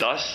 10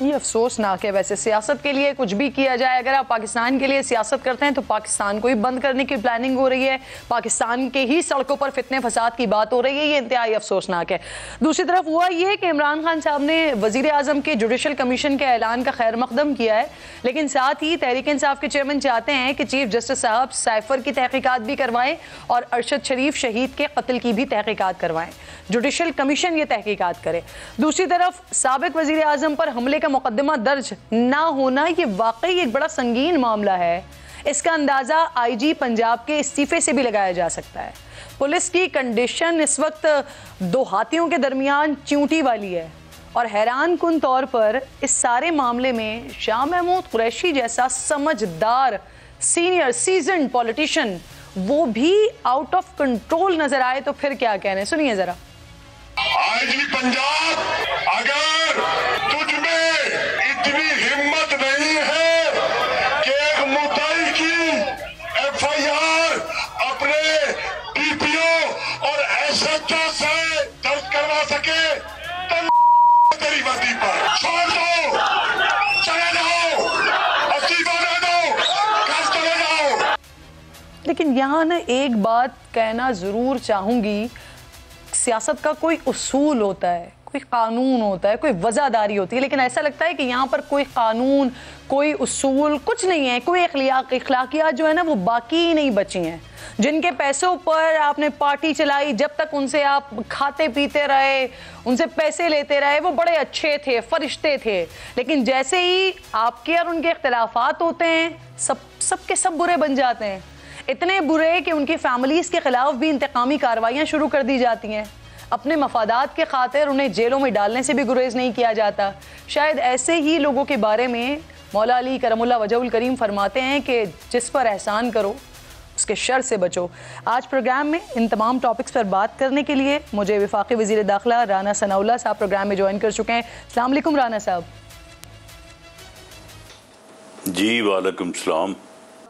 یہ افسوسناک ہے. ویسے سیاست کے لیے کچھ بھی کیا جائے, اگر آپ پاکستان کے لیے سیاست کرتے ہیں تو پاکستان کو ہی بند کرنے کی پلاننگ ہو رہی ہے, پاکستان کے ہی سڑکوں پر فتنے فساد کی بات ہو رہی ہے. یہ انتہائی افسوسناک ہے. دوسری طرف ہوا یہ کہ عمران خان صاحب نے وزیر اعظم کے جوڈیشل کمیشن کے اعلان کا خیر مقدم کیا ہے, لیکن ساتھ ہی تحریک انصاف کے چیئرمین چاہتے ہیں کہ چیف جسٹس صاحب سائفر کی تحقیقات بھی کروائیں اور ارشد شریف شہید کے قتل کی بھی تحقیقات کروائیں. جوڈیشل کمیشن یہ تحقیقات کرے. دوسری طرف سابق وزیر اعظم پر حملے کا مقدمہ درج نہ ہونا یہ واقعی ایک بڑا سنگین معاملہ ہے. اس کا اندازہ آئی جی پنجاب کے استعفے سے بھی لگایا جا سکتا ہے. پولیس کی کنڈیشن اس وقت دو ہاتھیوں کے درمیان چیونٹی والی ہے, اور حیران کن طور پر اس سارے معاملے میں شاہ محمود قریشی جیسا سمجھدار سینئر سیزنڈ پولیٹیشین وہ بھی آؤٹ آف کنٹرول نظر آئے تو پھر کیا کہنے. سنیے ذرا. آئی جی پنجاب, اگر تجھ میں اتنی ہمت نہیں ہے کہ ایک مدعی کی ایف آئی آر اپنے ڈی پی او اور ایس ایچ او سے درج کروا سکے تو تیری وردی پر چھوڑ دو, چلے جاؤ, استعفا دے دو, گھر چلے جاؤ. لیکن یہاں نا ایک بات کہنا ضرور چاہوں گی, سیاست کا کوئی اصول ہوتا ہے, کوئی قانون ہوتا ہے, کوئی وضاحت ہوتی ہے, لیکن ایسا لگتا ہے کہ یہاں پر کوئی قانون, کوئی اصول کچھ نہیں ہے. کوئی اخلاقیات جو ہے نا وہ باقی ہی نہیں بچی ہیں. جن کے پیسوں پر آپ نے پارٹی چلائی, جب تک ان سے آپ کھاتے پیتے رہے, ان سے پیسے لیتے رہے, وہ بڑے اچھے تھے, فرشتے تھے. لیکن جیسے ہی آپ کے اور ان کے اختلافات ہوتے ہیں, سب کے سب برے بن جاتے ہیں. اتنے برے کہ ان کی فیملیز کے خلاف بھی انتقامی کارروائیاں شروع کر دی جاتی ہیں. اپنے مفادات کے خاطر انہیں جیلوں میں ڈالنے سے بھی گریز نہیں کیا جاتا. شاید ایسے ہی لوگوں کے بارے میں مولا علی کرم اللہ وجہ الکریم فرماتے ہیں کہ جس پر احسان کرو اس کے شر سے بچو. آج پروگرام میں ان تمام ٹاپکس پر بات کرنے کے لیے مجھے وفاقی وزیر داخلہ رانا ثناء اللہ صاحب پروگرام میں جوائن کر چکے ہیں. السلام علیکم رانا صاحب. جی وعلیکم السلام.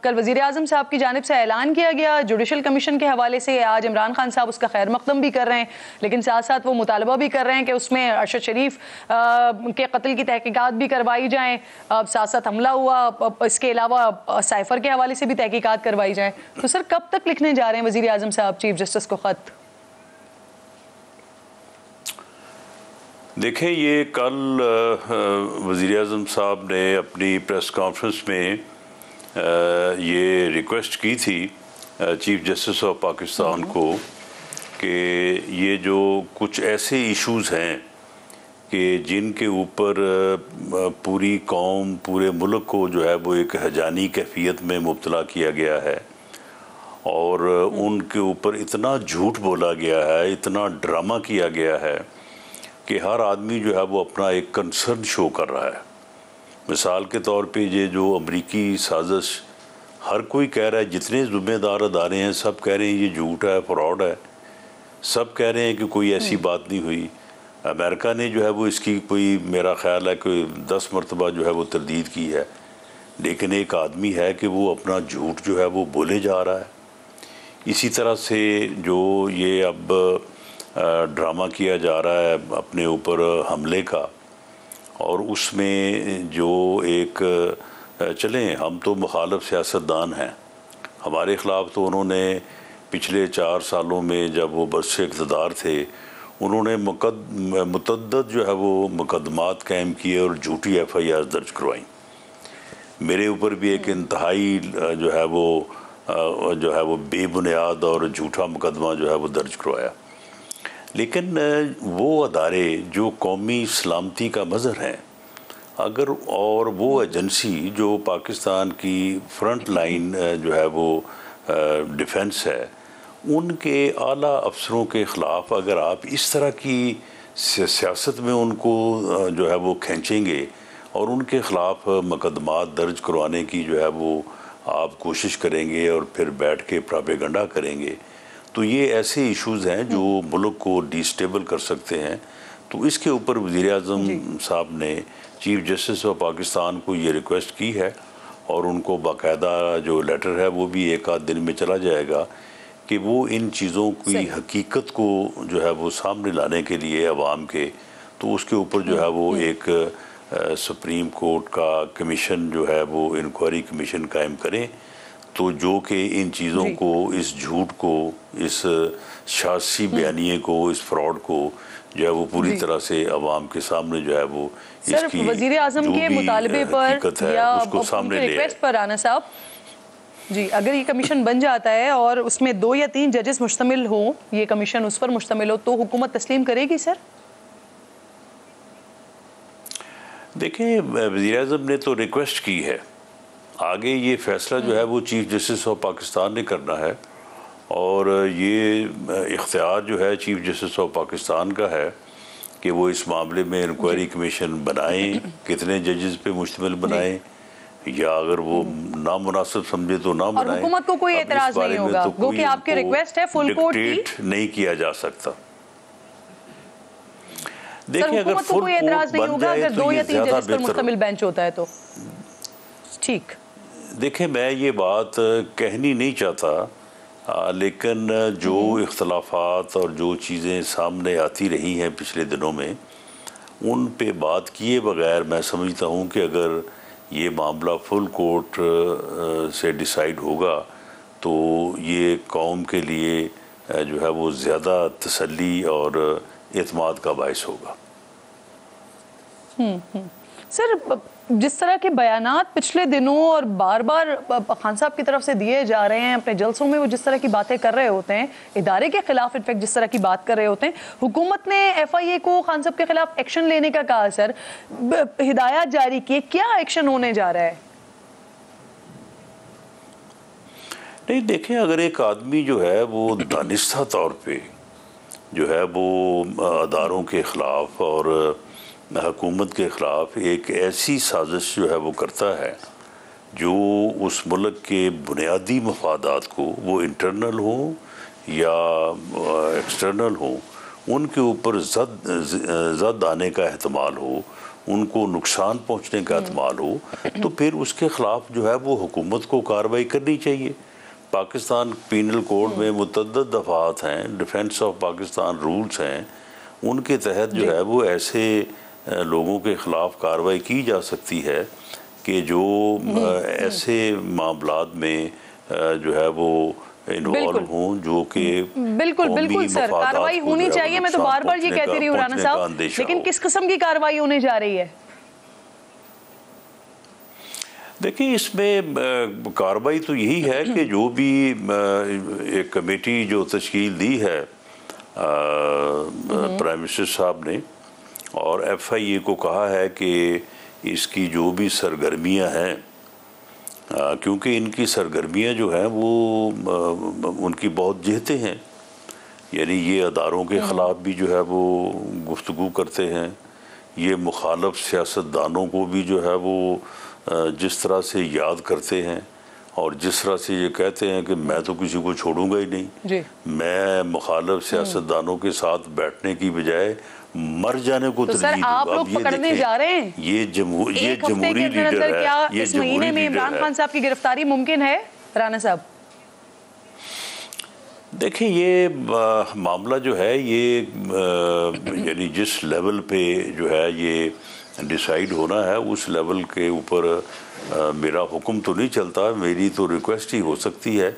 کل وزیر اعظم صاحب کی جانب سے اعلان کیا گیا جوڈیشل کمیشن کے حوالے سے, آج عمران خان صاحب اس کا خیر مقدم بھی کر رہے ہیں, لیکن ساتھ ساتھ وہ مطالبہ بھی کر رہے ہیں کہ اس میں ارشد شریف کے قتل کی تحقیقات بھی کروائی جائیں. ساتھ ساتھ حملہ ہوا, اس کے علاوہ سائفر کے حوالے سے بھی تحقیقات کروائی جائیں. تو سر کب تک لکھنے جا رہے ہیں وزیر اعظم صاحب چیف جسٹس کو خط؟ دیکھیں, یہ کل وزیر اعظم صاحب نے اپنی پریس کانفرنس میں یہ ریکویسٹ کی تھی چیف جسٹس آف پاکستان کو کہ یہ جو کچھ ایسے ایشوز ہیں کہ جن کے اوپر پوری قوم, پورے ملک کو جو ہے وہ ایک ہیجانی کیفیت میں مبتلا کیا گیا ہے, اور ان کے اوپر اتنا جھوٹ بولا گیا ہے, اتنا ڈرامہ کیا گیا ہے کہ ہر آدمی جو ہے وہ اپنا ایک کنسرن شو کر رہا ہے. مثال کے طور پہ یہ جو امریکی سازش, ہر کوئی کہہ رہا ہے, جتنے ذمہ دار ادارے ہیں سب کہہ رہے ہیں یہ جھوٹ ہے, فراڈ ہے, سب کہہ رہے ہیں کہ کوئی ایسی بات نہیں ہوئی. امریکہ نے جو ہے وہ اس کی کوئی, میرا خیال ہے کہ 10 مرتبہ جو ہے وہ تردید کی ہے, لیکن ایک آدمی ہے کہ وہ اپنا جھوٹ جو ہے وہ بولے جا رہا ہے. اسی طرح سے جو یہ اب ڈرامہ کیا جا رہا ہے اپنے اوپر حملے کا, اور اس میں جو ایک, چلیں ہم تو مخالف سیاستدان ہیں, ہمارے خلاف تو انہوں نے پچھلے 4 سالوں میں جب وہ برس اقتدار تھے انہوں نے متعدد جو ہے وہ مقدمات قائم کیے اور جھوٹی ایف آئی آر درج کروائیں. میرے اوپر بھی ایک انتہائی جو ہے وہ بے بنیاد اور جھوٹا مقدمہ جو ہے وہ درج کروایا. لیکن وہ ادارے جو قومی سلامتی کا مظہر ہیں, اگر اور وہ ایجنسی جو پاکستان کی فرنٹ لائن جو ہے وہ ڈیفنس ہے, ان کے اعلیٰ افسروں کے خلاف اگر آپ اس طرح کی سیاست میں ان کو جو ہے وہ کھینچیں گے اور ان کے خلاف مقدمات درج کروانے کی جو ہے وہ آپ کوشش کریں گے اور پھر بیٹھ کے پراپیگنڈا کریں گے, تو یہ ایسے ایشوز ہیں جو ملک کو ڈی سٹیبل کر سکتے ہیں. تو اس کے اوپر وزیر اعظم صاحب نے چیف جسٹس آف پاکستان کو یہ ریکویسٹ کی ہے, اور ان کو باقاعدہ جو لیٹر ہے وہ بھی 1 آدھ دن میں چلا جائے گا کہ وہ ان چیزوں کی حقیقت کو جو ہے وہ سامنے لانے کے لیے عوام کے, تو اس کے اوپر جو ہے وہ ایک سپریم کورٹ کا کمیشن جو ہے وہ انکوائری کمیشن قائم کریں تو جو کہ ان چیزوں کو، اس جھوٹ کو، اس شاذی بیانیے کو، اس فراڈ کو جو ہے وہ پوری طرح سے عوام کے سامنے جو ہے وہ اس کی وزیر اعظم کے مطالبے پر یا اس کو سامنے لے ریکویسٹ پر رانا صاحب جی اگر یہ کمیشن بن جاتا ہے اور اس میں 2 یا 3 ججز مشتمل ہوں، یہ کمیشن اس پر مشتمل ہو، تو حکومت تسلیم کرے گی سر؟ دیکھیں وزیر اعظم نے تو ریکویسٹ کی ہے، آگے یہ فیصلہ جو ہے وہ چیف جسٹس آف پاکستان نے کرنا ہے، اور یہ اختیار جو ہے چیف جسٹس آف پاکستان کا ہے کہ وہ اس معاملے میں انکوائری کمیشن بنائیں، کتنے ججز پہ مشتمل بنائیں، یا اگر وہ نامناسب سمجھے تو نہ بنائیں، اور حکومت کو کوئی اعتراض نہیں ہوگا، گو کہ آپ کے ریکویسٹ ہے فل کورٹ کی، ڈکٹیٹ نہیں کیا جا سکتا۔ سر حکومت کو کوئی اعتراض نہیں ہوگا اگر 2 یا 3 ججز پر مشتمل بینچ ہوتا ہے تو؟ ٹھیک، دیکھیں میں یہ بات کہنی نہیں چاہتا، لیکن جو اختلافات اور جو چیزیں سامنے آتی رہی ہیں پچھلے دنوں میں، ان پہ بات کیے بغیر میں سمجھتا ہوں کہ اگر یہ معاملہ فل کورٹ سے ڈیسائیڈ ہوگا تو یہ قوم کے لیے جو ہے وہ زیادہ تسلی اور اعتماد کا باعث ہوگا۔ سر جس طرح کے بیانات پچھلے دنوں اور بار بار خان صاحب کی طرف سے دیے جا رہے ہیں اپنے جلسوں میں، وہ جس طرح کی باتیں کر رہے ہوتے ہیں، ادارے کے خلاف انفیکٹ جس طرح کی بات کر رہے ہوتے ہیں، حکومت نے ایف آئی اے کو خان صاحب کے خلاف ایکشن لینے کا کہا، سر ہدایات جاری کیے، کیا ایکشن ہونے جا رہا ہے؟ نہیں دیکھیں، اگر ایک آدمی جو ہے وہ دانستہ طور پہ جو ہے وہ اداروں کے خلاف اور حکومت کے خلاف ایک ایسی سازش جو ہے وہ کرتا ہے جو اس ملک کے بنیادی مفادات کو، وہ انٹرنل ہوں یا ایکسٹرنل ہوں، ان کے اوپر زد آنے کا احتمال ہو، ان کو نقصان پہنچنے کا احتمال ہو، تو پھر اس کے خلاف جو ہے وہ حکومت کو کارروائی کرنی چاہیے۔ پاکستان پینل کوڈ میں متعدد دفعات ہیں، ڈیفنس آف پاکستان رولز ہیں، ان کے تحت جو ہے وہ ایسے لوگوں کے خلاف کارروائی کی جا سکتی ہے کہ جو ایسے معاملات میں جو ہے وہ انوالو ہوں جو کہ بالکل سر کارروائی ہونی چاہیے، میں تو بار بار یہ کہتی رہی ہوں رانا صاحب، لیکن کس قسم کی کارروائی ہونے جا رہی ہے؟ دیکھیں اس میں کارروائی تو یہی ہے کہ جو بھی ایک کمیٹی جو تشکیل دی ہے پرائم منسٹر صاحب نے، اور ایف آئی اے کو کہا ہے کہ اس کی جو بھی سرگرمیاں ہیں، کیونکہ ان کی سرگرمیاں جو ہیں وہ ان کی بہت جہتیں ہیں، یعنی یہ اداروں کے خلاف بھی جو ہے وہ گفتگو کرتے ہیں، یہ مخالف سیاستدانوں کو بھی جو ہے وہ جس طرح سے یاد کرتے ہیں اور جس طرح سے یہ کہتے ہیں کہ میں تو کسی کو چھوڑوں گا ہی نہیں، میں مخالف سیاستدانوں کے ساتھ بیٹھنے کی بجائے مر جانے کو ترجیح دوں گا۔ آپ لوگ پکڑنے جا رہے ہیں، یہ جمہوری لیڈر ہے، کیا یہ اس مہینے میں عمران خان صاحب کی گرفتاری ممکن ہے رانا صاحب؟ دیکھیں یہ معاملہ جو ہے یہ یعنی جس لیول پہ جو ہے یہ ڈیسائیڈ ہونا ہے، اس لیول کے اوپر میرا حکم تو نہیں چلتا، میری تو ریکویسٹ ہی ہو سکتی ہے،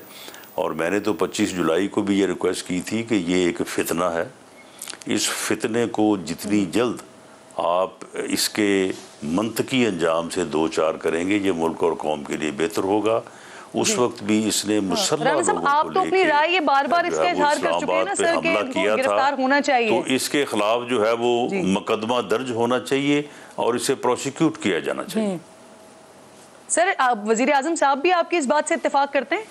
اور میں نے تو 25 جولائی کو بھی یہ ریکویسٹ کی تھی کہ یہ ایک فتنہ ہے، اس فتنے کو جتنی جلد آپ اس کے منطقی انجام سے دو چار کریں گے، یہ ملک اور قوم کے لیے بہتر ہوگا۔ اس وقت بھی اس نے مسلح لوگوں کو آپ تو اپنی رائے یہ بار بار اس کا اظہار کر چکے ہیں نا سر کہ ان کو گرفتار ہونا چاہیے، تو اس کے خلاف جو ہے وہ مقدمہ درج ہونا چاہیے اور اسے پروسیکیوٹ کیا جانا چاہیے۔ سر وزیر اعظم صاحب بھی آپ کی اس بات سے اتفاق کرتے ہیں؟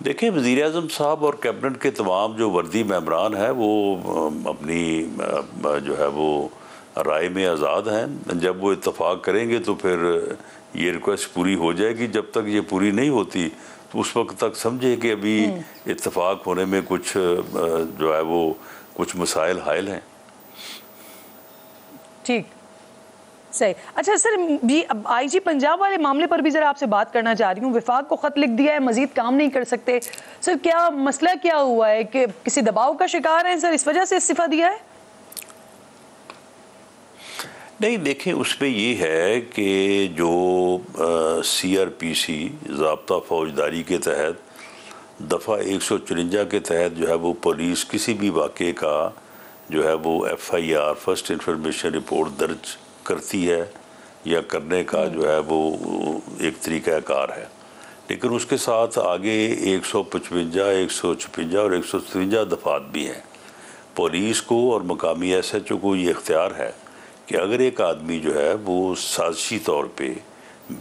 دیکھیں وزیر اعظم صاحب اور کیبنٹ کے تمام جو وردی ممبران ہیں وہ اپنی جو ہے وہ رائے میں آزاد ہیں، جب وہ اتفاق کریں گے تو پھر یہ ریکویسٹ پوری ہو جائے گی، جب تک یہ پوری نہیں ہوتی تو اس وقت تک سمجھے کہ ابھی اتفاق ہونے میں کچھ جو ہے وہ کچھ مسائل حائل ہیں۔ ٹھیک، صحیح۔ اچھا سر، آئی جی پنجاب والے معاملے پر بھی ذرا آپ سے بات کرنا چاہ رہی ہوں، وفاق کو خط لکھ دیا ہے، مزید کام نہیں کر سکتے، سر کیا مسئلہ کیا ہوا ہے کہ کسی دباؤ کا شکار ہیں سر، اس وجہ سے استعفیٰ دیا ہے؟ نہیں دیکھیں اس پہ یہ ہے کہ جو CRPC ضابطہ فوجداری کے تحت دفعہ 154 کے تحت جو ہے وہ پولیس کسی بھی واقعے کا جو ہے وہ FIR فرسٹ انفارمیشن رپورٹ درج کرتی ہے یا کرنے کا جو ہے وہ ایک طریقہ کار ہے، لیکن اس کے ساتھ آگے 155 156 اور 157 دفعات بھی ہیں۔ پولیس کو اور مقامی SHO کو یہ اختیار ہے کہ اگر ایک آدمی جو ہے وہ سازشی طور پہ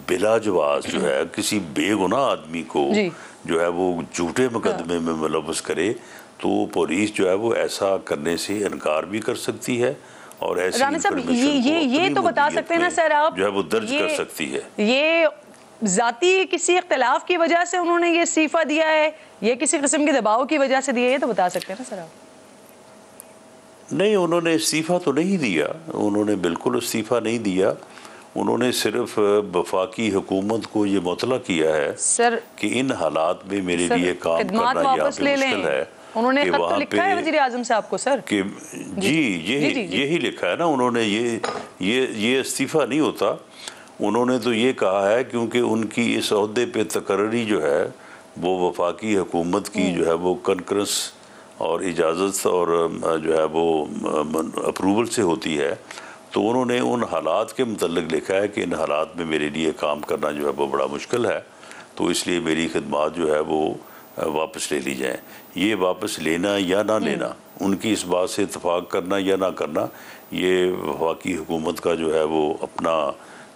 بلا جواز جو ہے کسی بے گناہ آدمی کو جو ہے وہ جھوٹے مقدمے میں ملوث کرے تو پولیس جو ہے وہ ایسا کرنے سے انکار بھی کر سکتی ہے اور ایسی یہ تو بتا سکتے ہیں نا سر آپ جو ہے وہ درج کر سکتی ہے۔ یہ ذاتی کسی اختلاف کی وجہ سے انہوں نے یہ استعفیٰ دیا ہے، یہ کسی قسم کے دباؤ کی وجہ سے دیا ہے، یہ تو بتا سکتے ہیں نا سر آپ؟ نہیں، انہوں نے استعفیٰ تو نہیں دیا، انہوں نے بالکل استعفیٰ نہیں دیا، انہوں نے صرف وفاقی حکومت کو یہ مطلع کیا ہے کہ ان حالات میں میرے لیے کام کرنا یہاں پہ مشکل ہے۔ انہوں نے خط تو لکھا ہے وزیر اعظم صاحب کو سر کہ یہی لکھا ہے نا، انہوں نے یہ استعفیٰ نہیں ہوتا، انہوں نے تو یہ کہا ہے کیونکہ ان کی اس عہدے پہ تقرری جو ہے وہ وفاقی حکومت کی جو ہے وہ کنکرنس اور اجازت اور جو ہے وہ اپروول سے ہوتی ہے، تو انہوں نے ان حالات کے متعلق لکھا ہے کہ ان حالات میں میرے لیے کام کرنا جو ہے وہ بڑا مشکل ہے، تو اس لیے میری خدمات جو ہے وہ واپس لے لی جائیں۔ یہ واپس لینا یا نہ لینا، ان کی اس بات سے اتفاق کرنا یا نہ کرنا، یہ وفاقی حکومت کا جو ہے وہ اپنا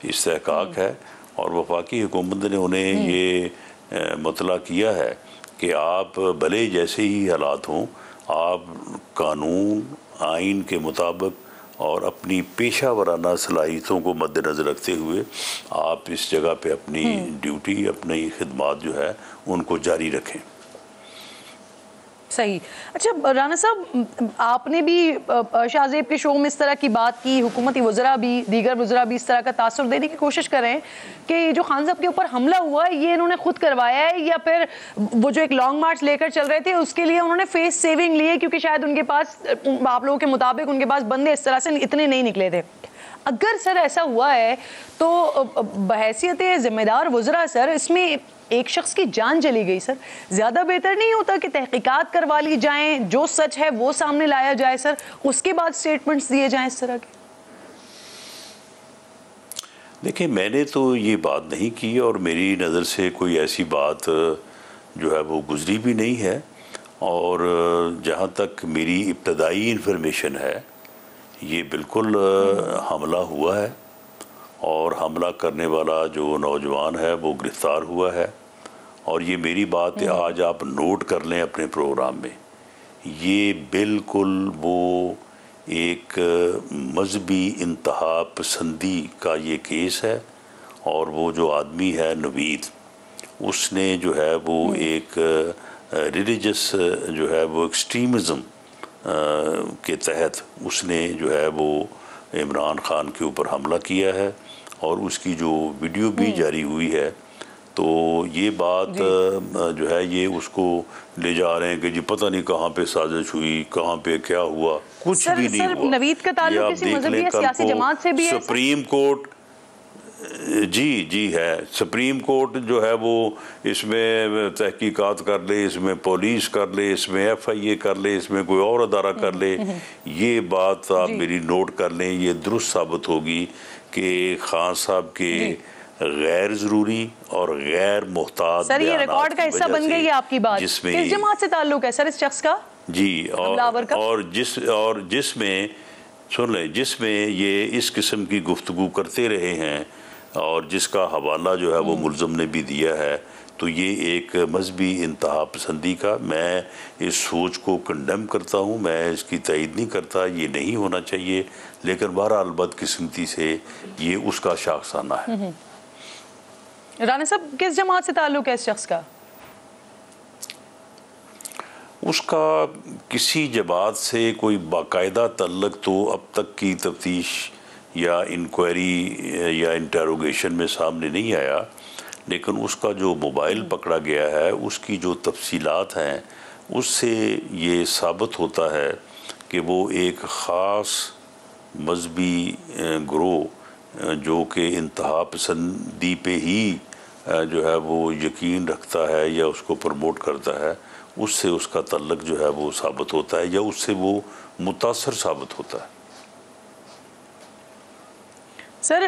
استحقاق ہے، اور وفاقی حکومت نے انہیں یہ مطلع کیا ہے کہ آپ بھلے جیسے ہی حالات ہوں، آپ قانون آئین کے مطابق اور اپنی پیشہ ورانہ صلاحیتوں کو مد نظر رکھتے ہوئے آپ اس جگہ پہ اپنی ڈیوٹی، اپنی خدمات جو ہے ان کو جاری رکھیں۔ صحیح۔ اچھا رانا صاحب، آپ نے بھی شاہ زیب کے شو میں اس طرح کی بات کی، حکومتی وزراء بھی، دیگر وزراء بھی اس طرح کا تاثر دینے کی کوشش کر رہے ہیں کہ جو خان صاحب کے اوپر حملہ ہوا ہے یہ انہوں نے خود کروایا ہے، یا پھر وہ جو ایک لانگ مارچ لے کر چل رہے تھے اس کے لیے انہوں نے فیس سیونگ لی ہے، کیونکہ شاید ان کے پاس، آپ لوگوں کے مطابق ان کے پاس بندے اس طرح سے اتنے نہیں نکلے تھے۔ اگر سر ایسا ہوا ہے تو بحیثیت ذمہ دار وزراء سر اس میں ایک شخص کی جان چلی گئی، سر زیادہ بہتر نہیں ہوتا کہ تحقیقات کروا لی جائیں، جو سچ ہے وہ سامنے لایا جائے سر، اس کے بعد سٹیٹمنٹس دیے جائیں اس طرح کے؟ دیکھیں میں نے تو یہ بات نہیں کی اور میری نظر سے کوئی ایسی بات جو ہے وہ گزری بھی نہیں ہے، اور جہاں تک میری ابتدائی انفارمیشن ہے یہ بالکل حملہ ہوا ہے، اور حملہ کرنے والا جو نوجوان ہے وہ گرفتار ہوا ہے، اور یہ میری بات آج آپ نوٹ کر لیں اپنے پروگرام میں، یہ بالکل وہ ایک مذہبی انتہا پسندی کا یہ کیس ہے، اور وہ جو آدمی ہے نوید، اس نے جو ہے وہ ایک ریلیجس جو ہے وہ ایکسٹریمزم کے تحت اس نے جو ہے وہ عمران خان کے اوپر حملہ کیا ہے، اور اس کی جو ویڈیو بھی جاری ہوئی ہے، تو یہ بات جو ہے یہ اس کو لے جا رہے ہیں کہ جی پتہ نہیں کہاں پہ سازش ہوئی، کہاں پہ کیا ہوا، کچھ بھی نہیں ہوا۔ نوید کا تعلق کسی مذہبی یا سیاسی جماعت سے بھی ہے؟ سپریم کورٹ جی ہے، سپریم کورٹ جو ہے وہ اس میں تحقیقات کر لے، اس میں پولیس کر لے، اس میں FIA کر لے، اس میں کوئی اور ادارہ کر لے، یہ بات آپ میری نوٹ کر لیں، یہ درست ثابت ہوگی کہ خان صاحب کے غیر ضروری اور غیر محتاط سر یہ ریکارڈ کا حصہ بن گئی ہے آپ کی بات، کس جماعت سے تعلق ہے سر اس شخص کا؟ جی، اور جس میں سن لیں، جس میں یہ اس قسم کی گفتگو کرتے رہے ہیں اور جس کا حوالہ جو ہے وہ ملزم نے بھی دیا ہے، تو یہ ایک مذہبی انتہا پسندی کا، میں اس سوچ کو کنڈیم کرتا ہوں، میں اس کی تائید نہیں کرتا، یہ نہیں ہونا چاہیے، لیکن بہرحال بدقسمتی سے یہ اس کا شاخسانہ ہے۔ رانا صاحب کس جماعت سے تعلق ہے اس شخص کا؟ اس کا کسی جماعت سے کوئی باقاعدہ تعلق تو اب تک کی تفتیش یا انکوائری یا انٹروگیشن میں سامنے نہیں آیا، لیکن اس کا جو موبائل پکڑا گیا ہے اس کی جو تفصیلات ہیں اس سے یہ ثابت ہوتا ہے کہ وہ ایک خاص مذہبی گروہ جو کہ انتہا پسندی پہ ہی جو ہے وہ یقین رکھتا ہے یا اس کو پروموٹ کرتا ہے، اس سے اس کا تعلق جو ہے وہ ثابت ہوتا ہے یا اس سے وہ متاثر ثابت ہوتا ہے۔ سر،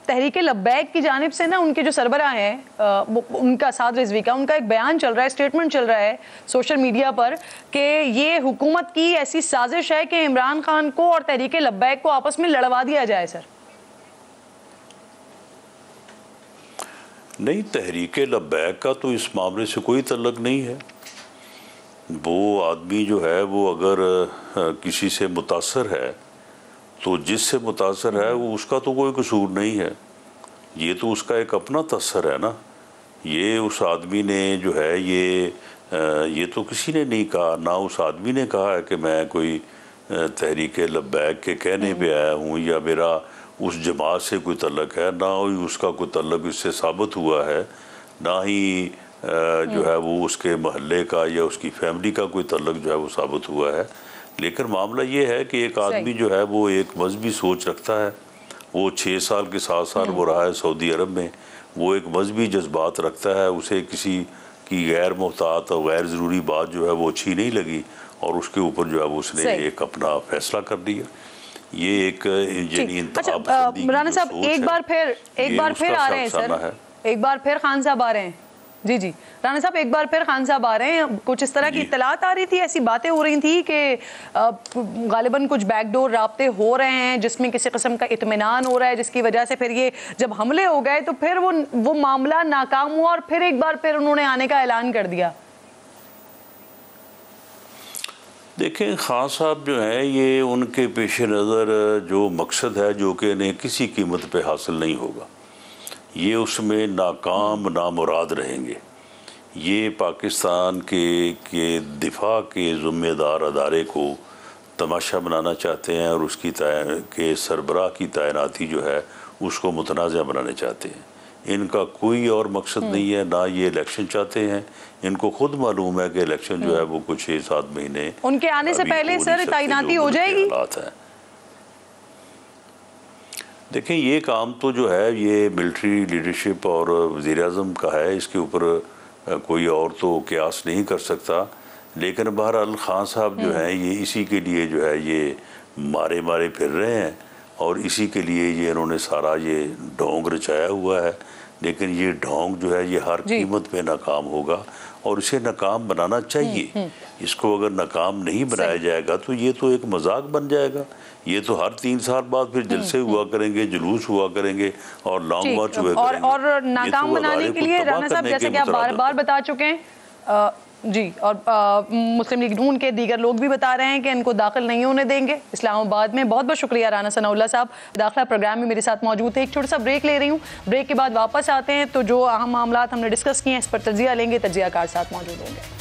تحریک لبیک کی جانب سے نا ان کے جو سربراہ ہیں ان کا سعد رضوی کا، ان کا ایک بیان چل رہا ہے، اسٹیٹمنٹ چل رہا ہے سوشل میڈیا پر کہ یہ حکومت کی ایسی سازش ہے کہ عمران خان کو اور تحریک لبیک کو آپس میں لڑوا دیا جائے۔ سر نہیں، تحریک لبیک کا تو اس معاملے سے کوئی تعلق نہیں ہے۔ وہ آدمی جو ہے وہ اگر کسی سے متاثر ہے تو جس سے متاثر ہے وہ اس کا تو کوئی قصور نہیں ہے، یہ تو اس کا ایک اپنا تاثر ہے نا۔ یہ اس آدمی نے جو ہے یہ تو کسی نے نہیں کہا، نہ اس آدمی نے کہا ہے کہ میں کوئی تحریک لبیک کے کہنے پہ آیا ہوں یا میرا اس جماعت سے کوئی تعلق ہے، نہ ہی اس کا کوئی تعلق اس سے ثابت ہوا ہے، نہ ہی جو ہے وہ اس کے محلے کا یا اس کی فیملی کا کوئی تعلق جو ہے وہ ثابت ہوا ہے۔ لیکن معاملہ یہ ہے کہ ایک آدمی جو ہے وہ ایک مذہبی سوچ رکھتا ہے، وہ 6 سال کے 7 سال وہ رہا ہے سعودی عرب میں، وہ ایک مذہبی جذبات رکھتا ہے، اسے کسی کی غیر محتاط اور غیر ضروری بات جو ہے وہ اچھی نہیں لگی اور اس کے اوپر جو ہے وہ اس نے ایک اپنا فیصلہ کر دیا۔ یہ ایک یعنی انتہا پسندی کی مولانا صاحب جو سوچ ہے، ایک بار پھر آ رہے ہیں سر، ایک بار پھر خان صاحب آ رہے ہیں۔ جی رانا صاحب ایک بار پھر خان صاحب آ رہے ہیں، کچھ اس طرح کی اطلاعات آ رہی تھی، ایسی باتیں ہو رہی تھی کہ غالباً کچھ بیک ڈور رابطے ہو رہے ہیں جس میں کسی قسم کا اطمینان ہو رہا ہے، جس کی وجہ سے پھر یہ جب حملے ہو گئے تو پھر وہ معاملہ ناکام ہوا اور پھر ایک بار پھر انہوں نے آنے کا اعلان کر دیا۔ دیکھیں خان صاحب جو ہیں یہ ان کے پیش نظر جو مقصد ہے جو کہ انہیں کسی قیمت پہ حاصل نہیں ہوگا، یہ اس میں ناکام نامراد رہیں گے۔ یہ پاکستان کے دفاع کے ذمہ دار ادارے کو تماشا بنانا چاہتے ہیں اور اس کی کے سربراہ کی تعیناتی جو ہے اس کو متنازع بنانے چاہتے ہیں۔ ان کا کوئی اور مقصد نہیں ہے، نہ یہ الیکشن چاہتے ہیں۔ ان کو خود معلوم ہے کہ الیکشن جو ہے وہ کچھ 6-7 مہینے ان کے آنے سے پہلے سر تعیناتی ہو جائے گی۔ دیکھیں یہ کام تو جو ہے یہ ملٹری لیڈرشپ اور وزیر اعظم کا ہے، اس کے اوپر کوئی اور تو قیاس نہیں کر سکتا۔ لیکن بہرحال خان صاحب جو ہیں یہ اسی کے لیے جو ہے یہ مارے پھر رہے ہیں اور اسی کے لیے یہ انہوں نے سارا یہ ڈھونگ رچایا ہوا ہے۔ لیکن یہ ڈھونگ جو ہے یہ ہر قیمت پہ ناکام ہوگا اور اسے ناکام بنانا چاہیے۔ اس کو اگر ناکام نہیں بنایا جائے گا تو یہ تو ایک مذاق بن جائے گا۔ یہ تو ہر 3 سال بعد پھر جلسے ہوا کریں گے، جلوس ہوا کریں گے اور لانگ مارچ ہوا کریں گے۔ اور ناکام بنانے کے لیے رانا صاحب جیسے کہ آپ بار بار بتا چکے ہیں جی، اور مسلم لیگ نون کے دیگر لوگ بھی بتا رہے ہیں کہ ان کو داخل نہیں ہونے دیں گے اسلام آباد میں۔ بہت بہت شکریہ رانا ثناء اللہ صاحب، داخلہ پروگرام میں میرے ساتھ موجود تھے۔ ایک چھوٹا سا بریک لے رہی ہوں، بریک کے بعد واپس آتے ہیں تو جو اہم معاملات ہم نے ڈسکس کیے ہیں اس پر تجزیہ لیں گے، تجزیہ کار ساتھ موجود ہوں گے۔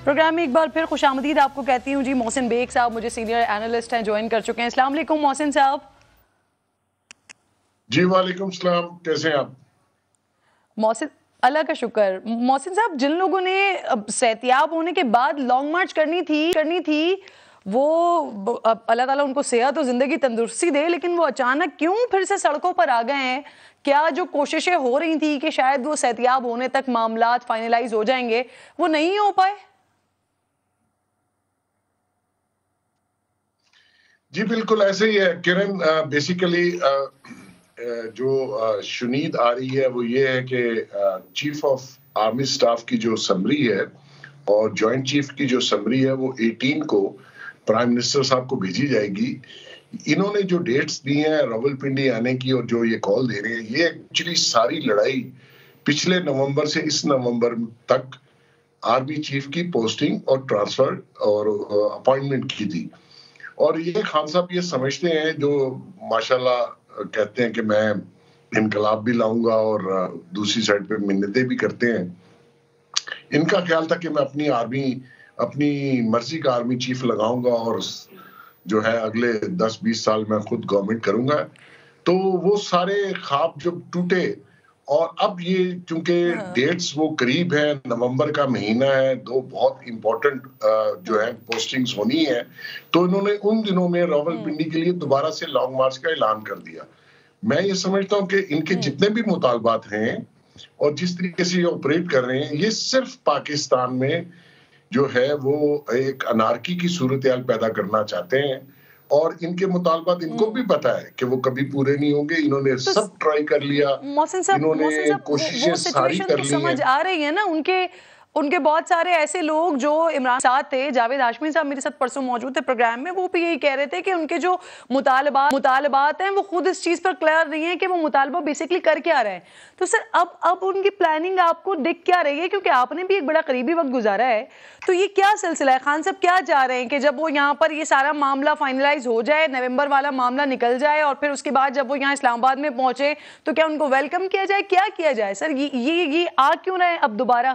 پروگرام میں ایک بار پھر خوش آمدید آپ کو کہتی ہوں جی۔ محسن بیگ صاحب مجھے سینئر اینالسٹ ہیں، جوائن کر چکے ہیں۔ السلام علیکم محسن صاحب۔ جی وعلیکم السلام، کیسے ہیں آپ؟ محسن اللہ کا شکر۔ محسن صاحب جن لوگوں نے صحتیاب ہونے کے بعد لانگ مارچ کرنی تھی وہ اللہ تعالیٰ ان کو صحت و زندگی تندرستی دے، لیکن وہ اچانک کیوں پھر سے سڑکوں پر آ گئے ہیں؟ کیا جو کوششیں ہو رہی تھی کہ شاید وہ صحتیاب ہونے تک معاملات فائنلائز ہو جائیں گے وہ نہیں ہو پائے؟ جی بالکل ایسے ہی ہے کرن۔ بیسیکلی جو شنید آ رہی ہے وہ یہ ہے کہ چیف آف آرمی سٹاف کی جو سمری ہے اور جوائنٹ چیف کی جو سمری ہے وہ 18 کو پرائم منسٹر صاحب کو بھیجی جائے گی۔ انہوں نے جو ڈیٹس دی ہیں راولپنڈی آنے کی اور جو یہ کال دے رہے ہیں، یہ ایکچولی ساری لڑائی پچھلے نومبر سے اس نومبر تک آرمی چیف کی پوسٹنگ اور ٹرانسفر اور اپوائنٹمنٹ کی تھی۔ اور یہ خان صاحب یہ سمجھتے ہیں جو ماشاءاللہ کہتے ہیں کہ میں انقلاب بھی لاؤں گا اور دوسری سائڈ پہ منتیں بھی کرتے ہیں۔ ان کا خیال تھا کہ میں اپنی مرضی کا آرمی چیف لگاؤں گا اور جو ہے اگلے 10-20 سال میں خود گورنمنٹ کروں گا. تو وہ سارے خواب جب ٹوٹے اور اب یہ چونکہ ڈیٹس وہ قریب ہیں, نومبر کا مہینہ ہے, 2 بہت امپورٹنٹ جو ہے پوسٹنگز ہونی ہے, تو انہوں نے ان دنوں میں راولپنڈی کے لیے دوبارہ سے لانگ مارچ کا اعلان کر دیا. میں یہ سمجھتا ہوں کہ ان کے جتنے بھی مطالبات ہیں اور جس طریقے سے یہ آپریٹ کر رہے ہیں, یہ صرف پاکستان میں جو ہے وہ ایک انارکی کی صورتحال پیدا کرنا چاہتے ہیں, اور ان کے مطالبات ان کو بھی پتا ہے کہ وہ کبھی پورے نہیں ہوں گے. انہوں نے سب ٹرائی کر لیا, انہوں نے کوششیں ساری کر لی ہیں. سمجھ آ رہی ہے نا ان کے بہت سارے ایسے لوگ جو عمران ساتھ تھے. جاوید ہاشمی صاحب میرے ساتھ پرسوں موجود تھے پروگرام میں, وہ بھی یہی کہہ رہے تھے کہ ان کے جو مطالبات ہیں وہ خود اس چیز پر کلیئر نہیں ہے کہ وہ مطالبہ بیسکلی کر کیا رہے ہیں. تو سر اب ان کی پلاننگ آپ کو دکھ کیا رہی ہے, کیونکہ آپ نے بھی ایک بڑا قریبی وقت گزارا ہے, تو یہ کیا سلسلہ ہے؟ خان صاحب کیا چاہ رہے ہیں کہ جب وہ یہاں پر یہ سارا معاملہ فائنلائز ہو جائے, نومبر والا معاملہ نکل جائے, اور پھر اس کے بعد جب وہ یہاں اسلام آباد میں پہنچے تو کیا ان کو ویلکم کیا جائے, کیا کیا جائے سر؟ یہ آ کیوں رہے اب دوبارہ؟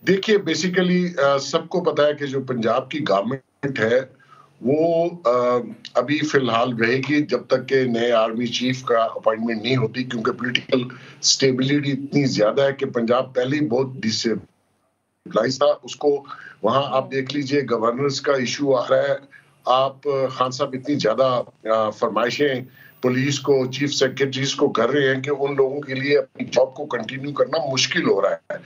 دیکھیے بیسیکلی سب کو پتا ہے کہ جو پنجاب کی گورنمنٹ ہے وہ ابھی فی الحال رہے گی جب تک کہ نئے آرمی چیف کا اپوائنٹمنٹ نہیں ہوتی, کیونکہ پولیٹیکل سٹیبلٹی اتنی زیادہ ہے کہ پنجاب پہلے ہی بہت ڈسٹیبلائز تھا. اس کو وہاں آپ دیکھ لیجئے گورنرز کا ایشو آ رہا ہے. آپ خان صاحب اتنی زیادہ فرمائشیں پولیس کو, چیف سیکرٹریز کو کر رہے ہیں کہ ان لوگوں کے لیے اپنی جاب کو کنٹینیو کرنا مشکل ہو رہا ہے,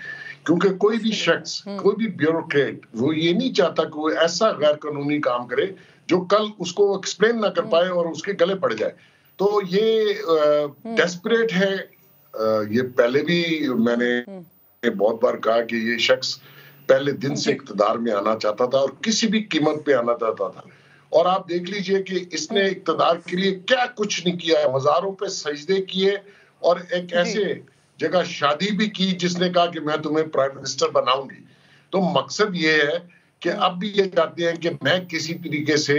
کیونکہ کوئی بھی شخص, کوئی بھی بیوروکریٹ وہ یہ نہیں چاہتا کہ وہ ایسا غیر قانونی کام کرے جو کل اس کو ایکسپلین نہ کر پائے اور اس کے گلے پڑ جائے. تو یہ ڈیسپریٹ ہے. یہ پہلے بھی میں نے بہت بار کہا کہ یہ شخص پہلے دن سے اقتدار میں آنا چاہتا تھا اور کسی بھی قیمت پہ آنا چاہتا تھا, اور آپ دیکھ لیجئے کہ اس نے اقتدار کے لیے کیا کچھ نہیں کیا ہے. مزاروں پہ سجدے کیے اور ایک ایسے جگہ شادی بھی کی جس نے کہا کہ میں تمہیں پرائم منسٹر بناؤں گی. تو مقصد یہ ہے کہ اب بھی یہ چاہتے ہیں کہ میں کسی طریقے سے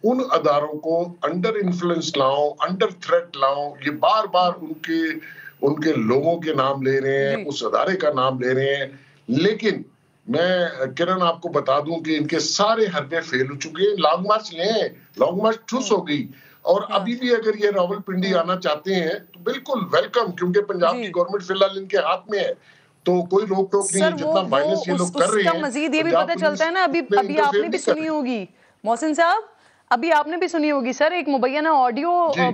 ان اداروں کو انڈر انفلوئنس لاؤں, انڈر تھریٹ لاؤں. یہ بار بار ان کے لوگوں کے نام لے رہے ہیں, اس ادارے کا نام لے رہے ہیں, لیکن میں کرن آپ کو بتا دوں کہ ان کے سارے حربے فیل ہو چکے ہیں. لانگ مارچ لیں, لانگ مارچ ٹھوس ہو گئی, اور ابھی بھی اگر یہ راولپنڈی آنا چاہتے ہیں تو بالکل ویلکم, کیونکہ پنجاب کی گورنمنٹ فی الحال ان کے ہاتھ میں ہے, تو کوئی روک ٹوک نہیں. جتنا وائلنس یہ لوگ کر رہے ہیں, مزید یہ بھی پتہ چلتا ہے نا, ابھی آپ نے بھی سنی ہوگی محسن صاحب, ابھی آپ نے بھی سنی ہوگی سر, ایک مبینہ آڈیو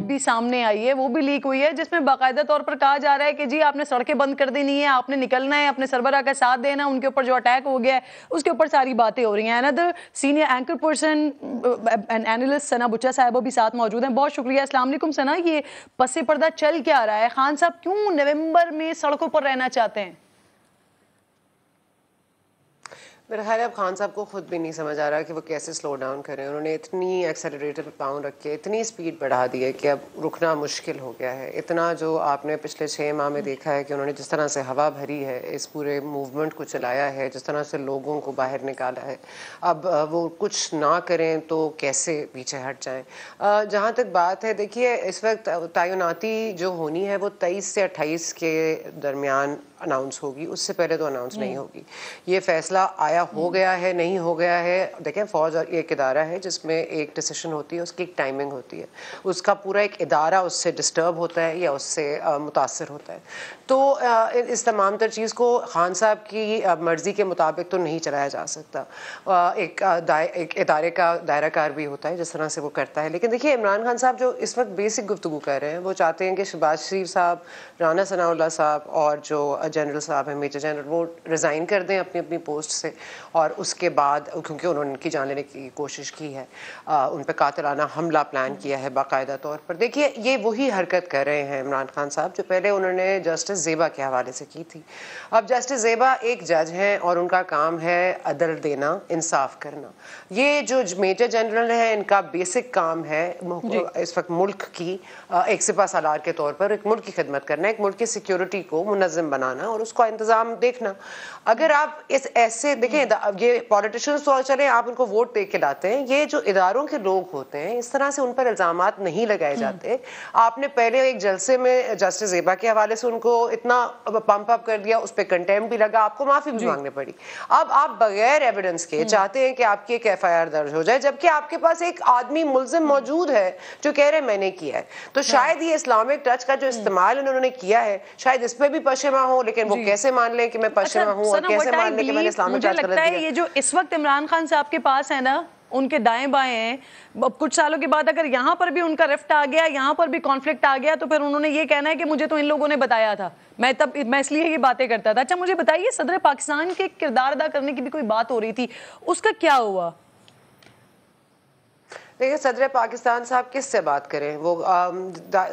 بھی سامنے آئی ہے, وہ بھی لیک ہوئی ہے, جس میں باقاعدہ طور پر کہا جا رہا ہے کہ جی آپ نے سڑکیں بند کر دینی ہے, آپ نے نکلنا ہے, اپنے سربراہ کا ساتھ دینا, ان کے اوپر جو اٹیک ہو گیا ہے اس کے اوپر ساری باتیں ہو رہی ہیں. another senior anchor person and analyst Sana Bucha صاحبہ بھی ساتھ موجود ہیں. بہت شکریہ. السلام علیکم ثنا, یہ پس پردہ چل کیا رہا ہے؟ خان صاحب کیوں نومبر میں سڑکوں پر رہنا چاہتے ہیں؟ میرا خیال ہے اب خان صاحب کو خود بھی نہیں سمجھ آ رہا کہ وہ کیسے سلو ڈاؤن کریں. انہوں نے اتنی ایکسیلریٹر پہ پاؤں رکھ کے اتنی اسپیڈ بڑھا دی ہے کہ اب رکنا مشکل ہو گیا ہے. اتنا جو آپ نے پچھلے 6 ماہ میں دیکھا ہے کہ انہوں نے جس طرح سے ہوا بھری ہے, اس پورے موومنٹ کو چلایا ہے, جس طرح سے لوگوں کو باہر نکالا ہے, اب وہ کچھ نہ کریں تو کیسے پیچھے ہٹ جائیں. جہاں تک بات ہے, دیکھیے اس وقت تعیناتی جو ہونی ہے وہ 23 سے 28 کے درمیان اناؤنس ہوگی, اس سے پہلے تو اناؤنس نہیں ہوگی. یہ فیصلہ آیا ہو گیا ہے, نہیں ہو گیا ہے. دیکھیں فوج ایک ادارہ ہے جس میں ایک ڈیسیشن ہوتی ہے, اس کی ایک ٹائمنگ ہوتی ہے, اس کا پورا ایک ادارہ اس سے ڈسٹرب ہوتا ہے یا اس سے متاثر ہوتا ہے. تو اس تمام تر چیز کو خان صاحب کی مرضی کے مطابق تو نہیں چلایا جا سکتا. ایک ادارے کا دائرہ کار بھی ہوتا ہے جس طرح سے وہ کرتا ہے. لیکن دیکھیے عمران خان صاحب جو اس وقت بیسک گفتگو کر رہے ہیں, وہ چاہتے ہیں کہ شہباز شریف صاحب, رانا ثناء اللہ صاحب اور جو جنرل صاحب ہیں, میجر جنرل, وہ ریزائن کر دیں اپنی اپنی پوسٹ سے, اور اس کے بعد کیونکہ انہوں نے ان کی جان لینے کی کوشش کی ہے, ان پہ قاتلانہ حملہ پلان کیا ہے باقاعدہ طور پر. دیکھیے یہ وہی حرکت کر رہے ہیں عمران خان صاحب جو پہلے انہوں نے جسٹس زیبا کے حوالے سے کی تھی. اب جسٹس زیبا ایک جج ہیں اور ان کا کام ہے عدل دینا, انصاف کرنا. یہ جو میجر جنرل ہے, ان کا بیسک کام ہے اس وقت ملک کی ایک سپہ سالار کے طور پر ایک ملک کی خدمت کرنا, ایک ملک کی سیکیورٹی کو منظم بنانا اور اس کا انتظام دیکھنا. اگر آپ اس ایسے دیکھیں یہ پولیٹیشنز تو چلیں آپ ان کو ووٹ دے کے لاتے ہیں, یہ جو اداروں کے لوگ ہوتے ہیں اس طرح سے ان پر الزامات نہیں لگائے جاتے. آپ نے پہلے ایک جلسے میں جسٹس زیبا کے حوالے سے ان کو اتنا پمپ اپ کر دیا, اس پہ کنٹیمپٹ بھی لگا, آپ کو معافی بھی مانگنے پڑی. اب آپ بغیر ایویڈنس کے چاہتے ہیں کہ آپ کی ایک ایف آئی آر درج ہو جائے, جبکہ آپ کے پاس ایک آدمی ملزم موجود ہے جو کہہ رہے میں نے کیا ہے. تو شاید یہ اسلامک ٹچ کا جو استعمال انہوں نے کیا ہے شاید اس پہ بھی پشیماں ہوں, لیکن وہ کیسے مان لیں کہ میں پشیماں ہوں, اور کیسے مان لیں کہ میں نے اسلامک ٹچ غلط دیا. یہ جو اس وقت عمران خان صاحب کے پاس ہے نا, ان کے دائیں بائیں ہیں, اب کچھ سالوں کے بعد اگر یہاں پر بھی ان کا رفٹ آ گیا, یہاں پر بھی کانفلکٹ آ گیا, تو پھر انہوں نے یہ کہنا ہے کہ مجھے تو ان لوگوں نے بتایا تھا, میں اس لیے یہ باتیں کرتا تھا. اچھا مجھے بتائیے, صدر پاکستان کے کردار ادا کرنے کی بھی کوئی بات ہو رہی تھی, اس کا کیا ہوا؟ دیکھیں صدر پاکستان صاحب کس سے بات کریں, وہ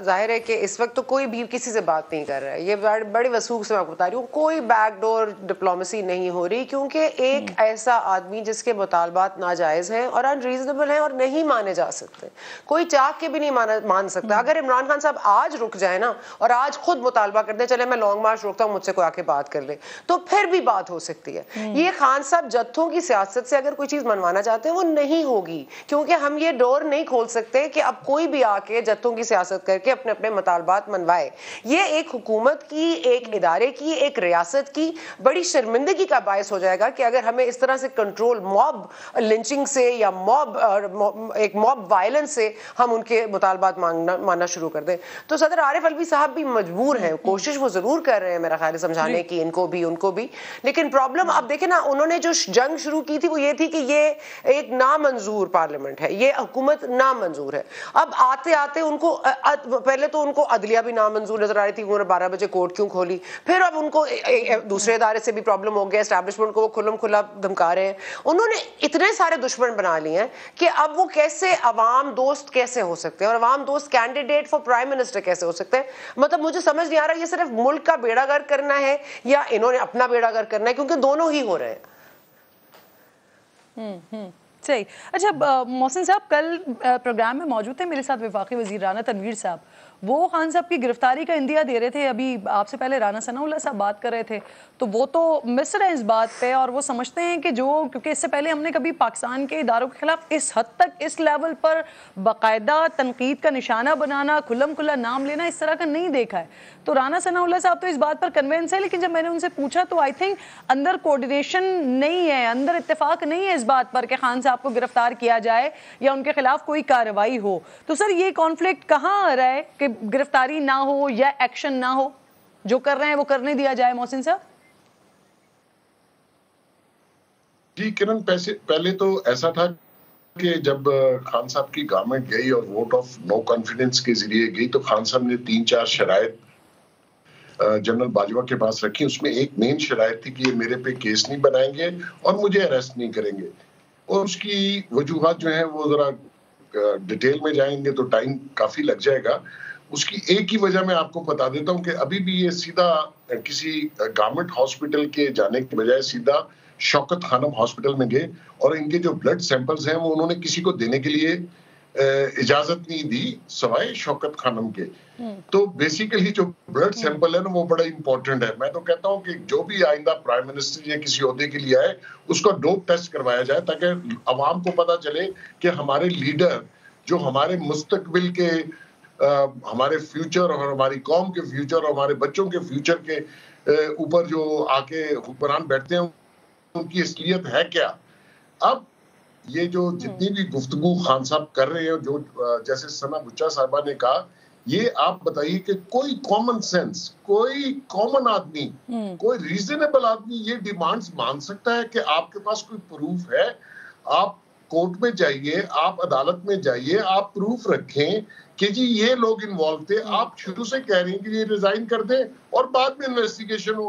ظاہر ہے کہ اس وقت تو کوئی بھی کسی سے بات نہیں کر رہا ہے. یہ بڑی وثوق سے میں آپ کو بتا رہی ہوں, کوئی بیک ڈور ڈپلومیسی نہیں ہو رہی, کیونکہ ایک ایسا آدمی جس کے مطالبات ناجائز ہیں اور ان ریزنیبل ہیں اور نہیں مانے جا سکتے, کوئی چاہ کے بھی نہیں مان سکتا. اگر عمران خان صاحب آج رک جائے نا اور آج خود مطالبہ کر دیں چلے میں لانگ مارچ روکتا ہوں, مجھ سے کوئی آ کے بات کر لے, تو پھر بھی بات ہو سکتی ہے. یہ خان صاحب جتھوں کی سیاست سے اگر کوئی چیز منوانا چاہتے ہیں وہ نہیں ہوگی, کیونکہ ہم یہ ڈور نہیں کھول سکتے کہ اب کوئی بھی آ کے جتھوں کی سیاست کر کے اپنے اپنے مطالبات منوائے. یہ ایک حکومت کی, ایک ادارے کی, ایک ریاست کی بڑی شرمندگی کا باعث ہو جائے گا کہ اگر ہمیں اس طرح سے کنٹرول موب لنچنگ سے یا ایک موب وائلنس سے ہم ان کے مطالبات ماننا شروع کر دیں. تو صدر عارف الوی صاحب بھی مجبور ہیں, کوشش وہ ضرور کر رہے ہیں میرا خیال ہے سمجھانے کی ان کو بھی ان کو بھی, لیکن پرابلم اب دیکھیں نا, انہوں نے جو جنگ شروع کی تھی وہ یہ تھی کہ یہ ایک نامنظور پارلیمنٹ ہے, یہ حکومت نامنظور ہے. اب آتے آتے ان کو پہلے تو ان کو عدلیہ بھی نامنظور نظر آ رہی تھی, انہوں نے 12 بجے کورٹ کیوں کھولی, پھر اب ان کو دوسرے ادارے سے بھی پرابلم ہو گیا, اسٹیبلشمنٹ کو وہ کھلم کھلا دھمکا رہے ہیں. انہوں نے اتنے سارے دشمن بنا لیے ہیں کہ اب وہ کیسے عوام دوست کیسے ہو سکتے ہیں, اور عوام دوست کینڈیڈیٹ فار پرائم منسٹر کیسے ہو سکتے ہیں. مطلب مجھے سمجھ نہیں آ رہا یہ صرف ملک کا بیڑا گرک کرنا ہے یا انہوں نے اپنا بیڑا گرک کرنا ہے, کیونکہ دونوں ہی ہو رہے ہیں. صحیح. اچھا محسن صاحب کل پروگرام میں موجود تھے میرے ساتھ وفاقی وزیر رانا تنویر صاحب, وہ خان صاحب کی گرفتاری کا اندیا دے رہے تھے. ابھی آپ سے پہلے رانا ثناء اللہ صاحب بات کر رہے تھے, تو وہ تو مصر ہیں اس بات پہ, اور وہ سمجھتے ہیں کہ کیونکہ اس سے پہلے ہم نے کبھی پاکستان کے اداروں کے خلاف اس حد تک اس لیول پر باقاعدہ تنقید کا نشانہ بنانا, کھلم کھلا نام لینا, اس طرح کا نہیں دیکھا ہے. تو رانا ثناء اللہ صاحب تو اس بات پر کنوینس ہے, لیکن جب میں نے ان سے پوچھا تو آئی تھنک اندر کوارڈینیشن نہیں ہے, اندر اتفاق نہیں ہے اس بات پر کہ خان صاحب کو گرفتار کیا جائے یا ان کے خلاف کوئی کارروائی ہو. تو سر یہ کانفلکٹ کہاں آ رہا ہے کہ گرفتاری نہ ہو یا ایکشن نہ ہو, جو کر رہے ہیں وہ کرنے دیا جائے؟ محسن صاحب جی کرن, پہلے تو ایسا تھا کہ جب خان صاحب کی گورنمنٹ گئی اور ووٹ آف نو کانفیڈنس کے ذریعے گئی, تو خان صاحب نے 3-4 شرائط جنرل باجوہ کے پاس رکھی. اس میں ایک مین شرائط تھی کہ یہ میرے پہ کیس نہیں بنائیں گے اور مجھے اریسٹ نہیں کریں گے, اور اس کی وجوہات جو ہیں وہ ذرا ڈیٹیل میں جائیں گے تو ٹائم کافی لگ جائے گا. اس کی ایک ہی وجہ میں آپ کو بتا دیتا ہوں کہ ابھی بھی یہ سیدھا کسی گورنمنٹ ہاسپٹل کے جانے کے بجائے سیدھا شوکت خانم ہاسپٹل میں گئے, اور ان کے جو بلڈ سیمپلز ہیں وہ انہوں نے کسی کو دینے کے لیے اجازت نہیں دی سوائے شوکت خانم کے. تو بیسیکلی جو بلڈ سیمپل ہے نا وہ بڑا امپورٹنٹ ہے. میں تو کہتا ہوں کہ جو بھی آئندہ پرائم منسٹر یا کسی عہدے کے لیے آئے اس کو ڈوپ ٹیسٹ کروایا جائے, تاکہ عوام کو پتا چلے کہ ہمارے لیڈر جو ہمارے مستقبل کے, ہمارے فیوچر اور ہماری قوم کے فیوچر اور ہمارے بچوں کے فیوچر کے اوپر جو آ کے حکمران بیٹھتے ہیں ان کی اصلیت ہے کیا. اب یہ جو جتنی بھی گفتگو خان صاحب کر رہے ہیں, جو جیسے ثنا بچہ صاحبہ نے کہا, یہ آپ بتائیے کہ کوئی کامن سینس, کوئی کامن آدمی, کوئی ریزنیبل آدمی یہ ڈیمانڈز مان سکتا ہے کہ آپ کے پاس کوئی پروف ہے, آپ کورٹ میں جائیے, آپ عدالت میں جائیے, آپ پروف رکھیں کہ جی یہ لوگ انوالو تھے. آپ شروع سے کہہ رہے ہیں کہ یہ ریزائن کر دیں اور بعد میں انویسٹیگیشن ہو,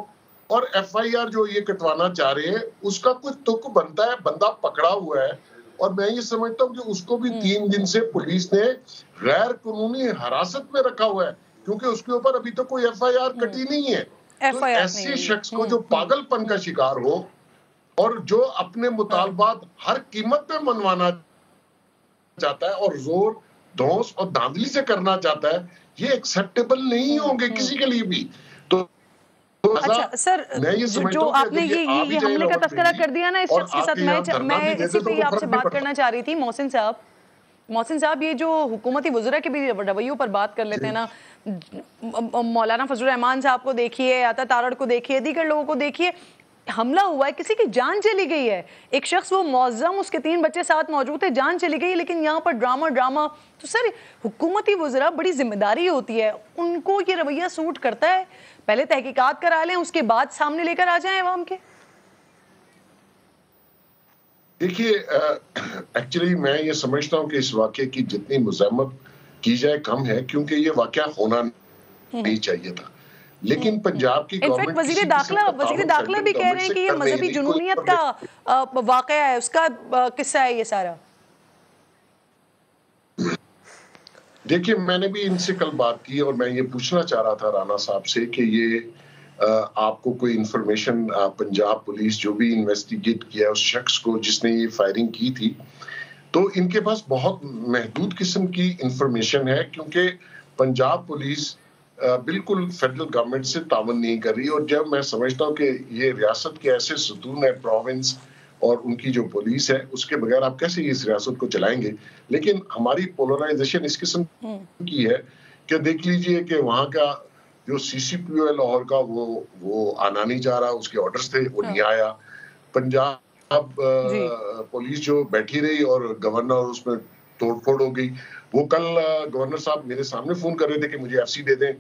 اور ایف آئی آر جو یہ کٹوانا چاہ رہے ہیں اس کا کچھ تک بنتا ہے. بندہ پکڑا ہوا ہے, اور میں یہ سمجھتا ہوں کہ اس کو بھی 3 دن سے پولیس نے غیر قانونی حراست میں رکھا ہوا ہے, کیونکہ اس کے اوپر ابھی تک کوئی ایف آئی آر کٹی نہیں ہے. تو ایسے شخص کو جو پاگل پن کا شکار ہو اور جو اپنے مطالبات ہر قیمت پہ منوانا چاہتا ہے اور زور دھوس اور دھاندلی سے کرنا چاہتا ہے, یہ ایکسیپٹیبل نہیں ہوں گے کسی کے لیے بھی. تو اچھا سر جو آپ نے یہ حملے کا تذکرہ کر دیا نا اس شخص کے ساتھ، میں اسی پہ آپ سے بات کرنا چاہ رہی تھی محسن صاحب یہ جو حکومتی وزراء کے بھی رویوں پر بات کر لیتے ہیں نا، مولانا فضل الرحمان صاحب کو دیکھیے، عطا تارڑ کو دیکھیے، دیگر لوگوں کو دیکھیے، حملہ ہوا ہے، کسی کی جان چلی گئی ہے، ایک شخص وہ معظم، اس کے 3 بچے ساتھ موجود تھے، جان چلی گئی، لیکن یہاں پر ڈرامہ. تو سر حکومتی وزراء بڑی ذمہ داری ہوتی ہے، ان کو یہ رویہ سوٹ کرتا ہے؟ پہلے تحقیقات کرا لیں، اس کے بعد سامنے لے کر آ جائیں عوام کے. دیکھیے ایکچولی میں یہ سمجھتا ہوں کہ اس واقعے کی جتنی مذمت کی جائے کم ہے، کیونکہ یہ واقعہ ہونا نہیں چاہیے تھا. لیکن پنجاب کی گورنمنٹ وزیر داخلہ بھی کہہ رہے ہیں کہ یہ مذہبی جنونیت کا واقعہ ہے، اس کا قصہ ہے یہ سارا. دیکھیے میں نے بھی ان سے کل بات کی اور میں یہ پوچھنا چاہ رہا تھا رانا صاحب سے کہ یہ آپ کو کوئی انفارمیشن پنجاب پولیس جو بھی انویسٹیگیٹ کیا اس شخص کو جس نے یہ فائرنگ کی تھی، تو ان کے پاس بہت محدود قسم کی انفارمیشن ہے، کیونکہ پنجاب پولیس بالکل فیڈرل گورنمنٹ سے تعاون نہیں کر رہی. اور جب میں سمجھتا ہوں کہ یہ ریاست کے ایسے ستون ہے، پروونس اور ان کی جو پولیس ہے، اس کے بغیر آپ کیسے اس ریاست کو چلائیں گے. لیکن ہماری پولرائزیشن اس قسم کی ہے کہ دیکھ لیجئے کہ وہاں کا جو CCPO لاہور کا وہ آنا نہیں چاہ رہا، اس کے آرڈرز تھے، وہ نہیں آیا. پنجاب پولیس جو بیٹھی رہی اور گورنر اس میں توڑ پھوڑ ہو گئی. وہ کل گورنر صاحب میرے سامنے فون کر رہے تھے کہ مجھے FC دے دیں،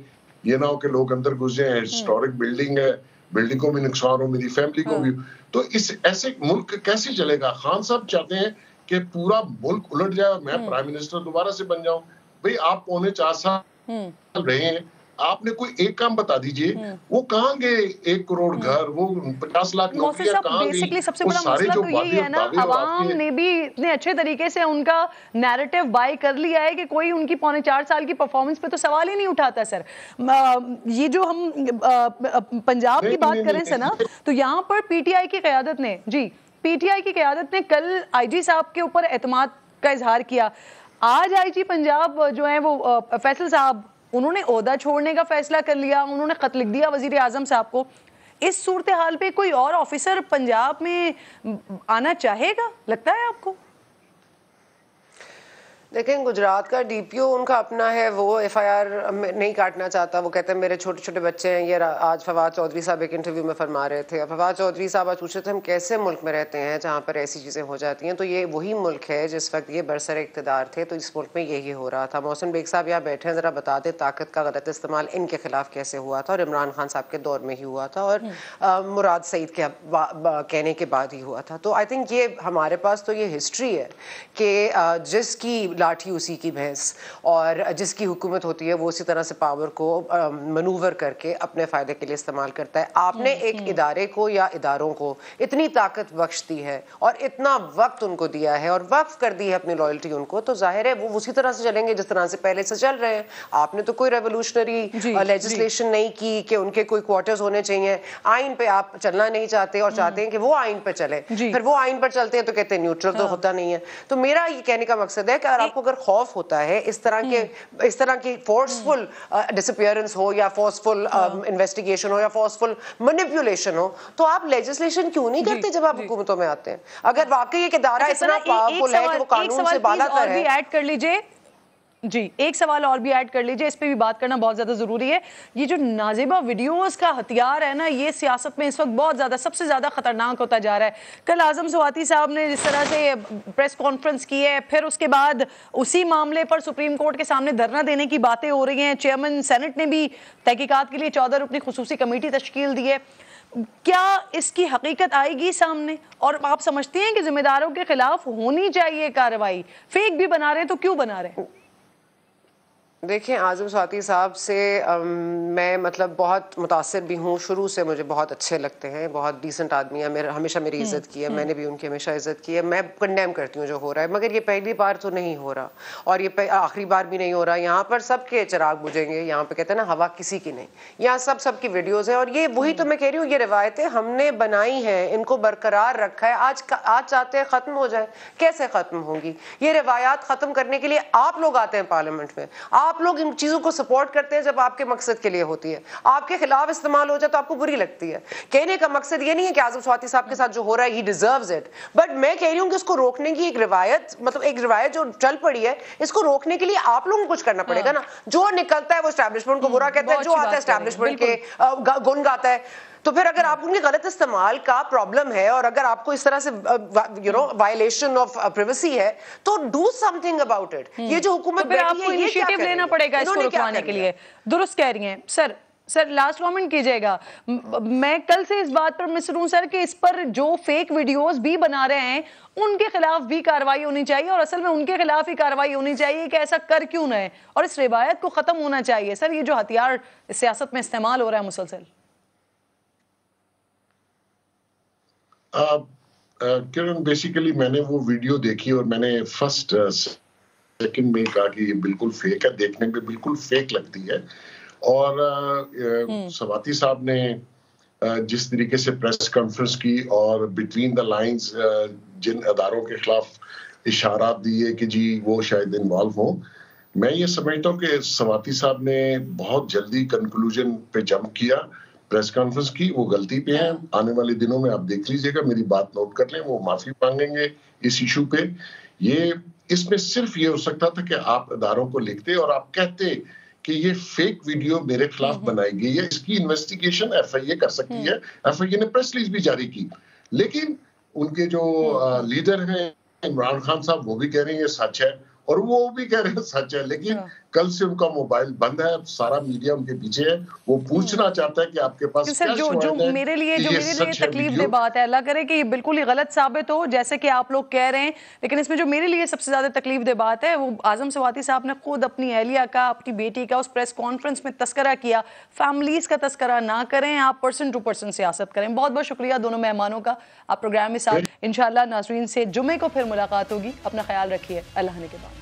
یہ نہ ہو کہ لوگ اندر گھس جائیں، ہسٹورک بلڈنگ ہے، بلڈنگ کو بھی نقصان ہو، میری فیملی کو بھی. تو اس ایسے ملک کیسے چلے گا؟ خان صاحب چاہتے ہیں کہ پورا ملک الٹ جائے اور میں پرائم منسٹر دوبارہ سے بن جاؤں. بھئی آپ 4.25 سال رہے ہیں، آپ نے کوئی ایک کام بتا دیجئے، وہ کہاں گئے 1 کروڑ گھر، وہ 50 لاکھ نوکریاں کہاں گئی؟ بیسکلی سب سے بڑا مسئلہ تو یہی ہے نا، عوام نے بھی اتنے اچھے طریقے سے ان کا نیریٹو بائی کر لیا ہے کہ کوئی ان کی 4.25 سال کی پرفارمنس پہ تو سوال ہی نہیں اٹھاتا. سر یہ جو ہم پنجاب کی بات کریں سر نا، تو یہاں پر PTI کی قیادت نے PTI کی قیادت نے کل IG صاحب کے اوپر اعتماد کا اظہار کیا. آج IG پنجاب جو ہیں وہ فیصل صاحب، انہوں نے عہدہ چھوڑنے کا فیصلہ کر لیا، انہوں نے خط لکھ دیا وزیر اعظم صاحب کو. اس صورتحال پہ کوئی اور آفیسر پنجاب میں آنا چاہے گا، لگتا ہے آپ کو؟ دیکھیں گجرات کا DPO ان کا اپنا ہے، وہ FIR نہیں کاٹنا چاہتا. وہ کہتے ہیں میرے چھوٹے چھوٹے بچے ہیں. یہ آج فواد چودھری صاحب ایک انٹرویو میں فرما رہے تھے، فواد چودھری صاحب آج پوچھ رہے تھے ہم کیسے ملک میں رہتے ہیں جہاں پر ایسی چیزیں ہو جاتی ہیں. تو یہ وہی ملک ہے جس وقت یہ برسر اقتدار تھے، تو اس ملک میں یہی ہو رہا تھا. محسن بیگ صاحب یہاں بیٹھے ہیں، ذرا بتا دیں طاقت کا غلط استعمال ان کے خلاف کیسے ہوا تھا، اور عمران خان صاحب کے دور میں ہی ہوا تھا، اور مراد سعید کے کہنے کے بعد ہی ہوا تھا. تو آئی تھنک یہ ہمارے پاس تو یہ ہسٹری ہے کہ جس کی لاٹھی اسی کی بھینس، اور جس کی حکومت ہوتی ہے وہ اسی طرح سے پاور کو منوور کر کے اپنے فائدے کے لیے استعمال کرتا ہے. آپ نے ایک ادارے کو یا اداروں کو اتنی طاقت بخش دی ہے اور اتنا وقت ان کو دیا ہے اور وقف کر دی ہے اپنی لائلٹی ان کو، تو ظاہر ہے وہ اسی طرح سے چلیں گے جس طرح سے پہلے سے چل رہے ہیں. آپ نے تو کوئی ریولوشنری لیجسلیشن نہیں کی کہ ان کے کوئی کوارٹرز ہونے چاہیے. آئین پہ آپ چلنا نہیں چاہتے اور چاہتے ہیں کہ وہ آئین پہ چلے، پھر وہ آئین پر چلتے ہیں تو کہتے ہیں نیوٹرل تو ہوتا نہیں ہے. تو میرا یہ کہنے کا مقصد ہے کہ اگر آپ کو اگر خوف ہوتا ہے اس طرح کی فورسفل ڈسپیئرنس ہو یا فورسفل انویسٹیگیشن ہو یا فورسفل مینیپولیشن ہو، تو آپ لیجسلیشن کیوں نہیں کرتے جب آپ حکومتوں میں آتے ہیں؟ اگر واقعی ایک ادارہ اتنا پاورفل ہے کہ وہ قانون سے بالا تر ہے. ایڈ کر لیجئے جی، ایک سوال اور بھی ایڈ کر لیجئے، اس پہ بھی بات کرنا بہت زیادہ ضروری ہے. یہ جو نازیبہ ویڈیوز کا ہتھیار ہے نا، یہ سیاست میں اس وقت بہت زیادہ سب سے زیادہ خطرناک ہوتا جا رہا ہے. کل اعظم سواتی صاحب نے جس طرح سے پریس کانفرنس کی ہے، پھر اس کے بعد اسی معاملے پر سپریم کورٹ کے سامنے دھرنا دینے کی باتیں ہو رہی ہیں. چیئرمین سینٹ نے بھی تحقیقات کے لیے 14 رکنی خصوصی کمیٹی تشکیل دی ہے. کیا اس کی حقیقت آئے گی سامنے؟ اور آپ سمجھتے ہیں کہ ذمہ داروں کے خلاف ہونی چاہیے کارروائی؟ فیک بھی بنا رہے ہیں تو کیوں بنا رہے ہیں؟ دیکھیں اعظم سواتی صاحب سے میں مطلب بہت متاثر بھی ہوں، شروع سے مجھے بہت اچھے لگتے ہیں، بہت ڈیسنٹ آدمی ہیں، ہمیشہ میری عزت کی ہے، میں نے بھی ان کی ہمیشہ عزت کی ہے. میں کنڈیم کرتی ہوں جو ہو رہا ہے، مگر یہ پہلی بار تو نہیں ہو رہا اور یہ آخری بار بھی نہیں ہو رہا. یہاں پر سب کے چراغ بجھیں گے، یہاں پہ کہتے ہیں نا ہوا کسی کی نہیں، یہاں سب کی ویڈیوز ہیں. اور یہ وہی تو میں کہہ رہی ہوں، یہ روایتیں ہم نے بنائی ہیں، ان کو برقرار رکھا ہے. آج چاہتے ہیں ختم ہو جائے، کیسے ختم ہوں گی یہ روایات؟ ختم کرنے کے لیے آپ لوگ آتے ہیں پارلیمنٹ میں، آپ لوگ ان چیزوں کو سپورٹ کرتے ہیں جب آپ کے مقصد کے لیے ہوتی ہے. آپ کے خلاف استعمال ہو جائے تو آپ کو بری لگتی ہے. کہنے کا مقصد یہ نہیں ہے کہ اعظم سواتی صاحب کے ساتھ جو ہو رہا ہے ہی ڈیزروز اٹ, بٹ میں کہہ رہی ہوں کہ اس کو روکنے کی ایک روایت, مطلب ایک روایت جو چل پڑی ہے, اس کو روکنے کے لیے آپ لوگوں کو کچھ کرنا پڑے گا نا. جو نکلتا ہے وہ اسٹیبلشمنٹ کو برا کہتا ہے, جو آتا ہے اسٹیبلشمنٹ کے گن گاتا ہے. تو پھر اگر آپ ان کے غلط استعمال کا پرابلم ہے اور اگر آپ کو اس طرح سے وائلیشن آف پریویسی ہے تو do some thing about it. یہ جو حکومت بیٹھی ہے یہ انیشیٹو لینا پڑے گا اس کو رکوانے کے لیے. درست کہہ رہی ہیں سر, لاسٹ کامنٹ کیجئے گا. میں کل سے اس بات پر مصر ہوں سر کہ اس پر جو فیک ویڈیوز بھی بنا رہے ہیں ان کے خلاف بھی کارروائی ہونی چاہیے, اور اصل میں ان کے خلاف ہی کارروائی ہونی چاہیے کہ ایسا کر کیوں نہ ہے, اور اس روایت کو ختم ہونا چاہیے. سر یہ جو ہتھیار سیاست میں استعمال ہو رہا ہے مسلسل. کرن بیسیکلی میں نے وہ ویڈیو دیکھی اور میں نے فرسٹ سیکنڈ میں کہا کہ یہ بالکل فیک ہے, دیکھنے میں بالکل فیک لگتی ہے. اور سواتی صاحب نے جس طریقے سے پریس کانفرنس کی اور بٹوین دا لائنز جن اداروں کے خلاف اشارات دیے کہ جی وہ شاید انوالو ہوں, میں یہ سمجھتا ہوں کہ سواتی صاحب نے بہت جلدی کنکلوژن پہ جمپ کیا پریس کانفرنس کی. وہ غلطی پہ ہیں, آنے والے دنوں میں آپ دیکھ لیجئے گا, میری بات نوٹ کر لیں, وہ معافی مانگیں گے اس ایشو پہ. اس میں صرف یہ ہو سکتا تھا کہ آپ اداروں کو لکھتے اور آپ کہتے کہ یہ فیک ویڈیو میرے خلاف بنائی گئی ہے, اس کی انویسٹیگیشن ایف آئی اے کر سکتی ہے. ایف آئی اے نے پریس ریلیز بھی جاری کی, لیکن ان کے جو لیڈر ہیں عمران خان صاحب وہ بھی کہہ رہے ہیں یہ سچ ہے اور وہ بھی کہہ رہے ہیں سچ ہے, لیکن کل سے ان کا موبائل بند ہے, سارا میڈیا ان کے پیچھے ہے. وہ پوچھنا چاہتا ہے کہ آپ کے پاس کیا شواہد ہے. جو میرے لیے تکلیف دہ بات ہے, اللہ کرے کہ یہ بالکل ہی غلط ثابت ہو جیسے کہ آپ لوگ کہہ رہے ہیں, لیکن اس میں جو میرے لیے سب سے زیادہ تکلیف دہ بات ہے وہ اعظم سواتی صاحب نے خود اپنی اہلیہ کا, اپنی بیٹی کا اس پریس کانفرنس میں تذکرہ کیا. فیملیز کا تذکرہ نہ کریں, آپ پرسن ٹو پرسن سیاست کریں. بہت بہت شکریہ دونوں مہمانوں کا, آپ پروگرام میں ساتھ. انشاءاللہ ناظرین سے جمعے کو پھر ملاقات ہوگی. اپنا خیال رکھیے, اللہ نے کے بعد.